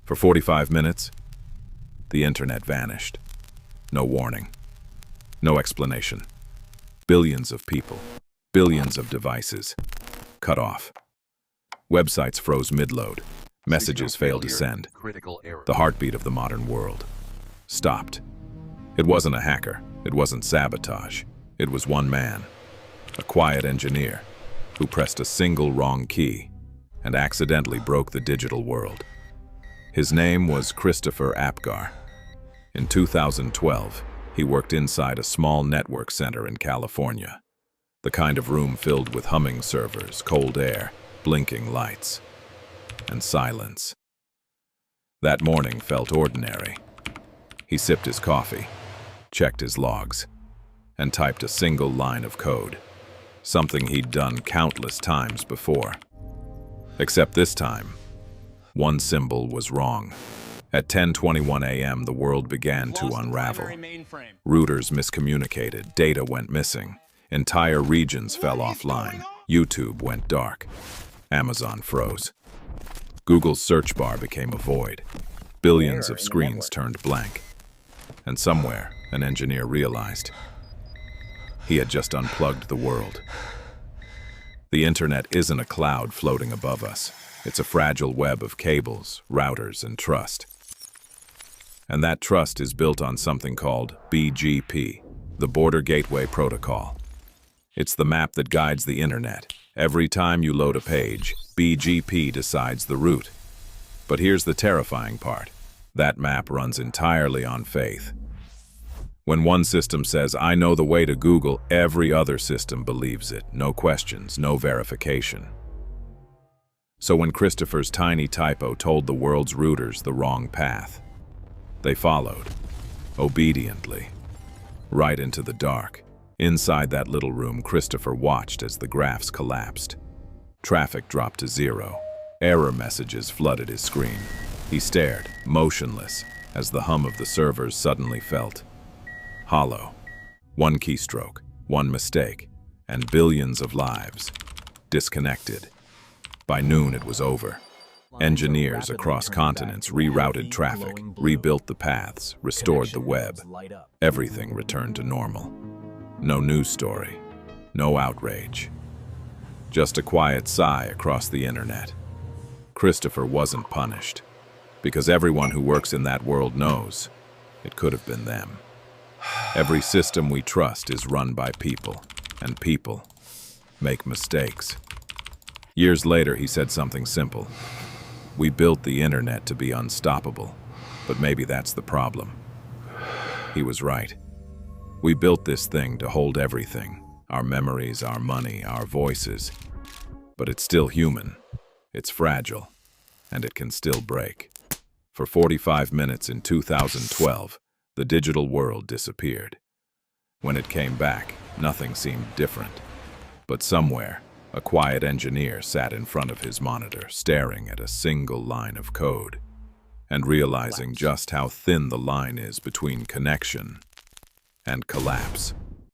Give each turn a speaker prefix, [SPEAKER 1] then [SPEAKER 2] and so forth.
[SPEAKER 1] For 45 minutes, the internet vanished. No warning. No explanation. Billions of people, billions of devices, cut off. Websites froze mid-load. Messages failed to send. The heartbeat of the modern world stopped. It wasn't a hacker. It wasn't sabotage. It was one man, a quiet engineer, who pressed a single wrong key and accidentally broke the digital world. His name was Christopher Apgar. In 2012, he worked inside a small network center in California, the kind of room filled with humming servers, cold air, blinking lights, and silence. That morning felt ordinary. He sipped his coffee, checked his logs, and typed a single line of code, something he'd done countless times before. Except this time, one symbol was wrong. At 10:21 a.m., the world began to unravel. Routers miscommunicated, data went missing, entire regions fell offline, YouTube went dark, Amazon froze. Google's search bar became a void. Billions of screens turned blank. And somewhere, an engineer realized he had just unplugged the world. The internet isn't a cloud floating above us. It's a fragile web of cables, routers, and trust. And that trust is built on something called BGP, the Border Gateway Protocol. It's the map that guides the internet. Every time you load a page, BGP decides the route. But here's the terrifying part. That map runs entirely on faith. When one system says, "I know the way to Google," every other system believes it. No questions, no verification. So when Christopher's tiny typo told the world's routers the wrong path, they followed, obediently, right into the dark. Inside that little room, Christopher watched as the graphs collapsed. Traffic dropped to zero. Error messages flooded his screen. He stared, motionless, as the hum of the servers suddenly felt hollow. One keystroke, one mistake, and billions of lives disconnected. By noon, it was over. Engineers across continents rerouted traffic, rebuilt the paths, restored the web. Everything returned to normal. No news story, no outrage. Just a quiet sigh across the internet. Christopher wasn't punished, because everyone who works in that world knows it could have been them. Every system we trust is run by people, and people make mistakes. Years later, he said something simple. We built the internet to be unstoppable, but maybe that's the problem. He was right. We built this thing to hold everything, our memories, our money, our voices. But it's still human, it's fragile, and it can still break. For 45 minutes in 2012, the digital world disappeared. When it came back, nothing seemed different. But somewhere, a quiet engineer sat in front of his monitor, staring at a single line of code, and realizing just how thin the line is between connection and collapse.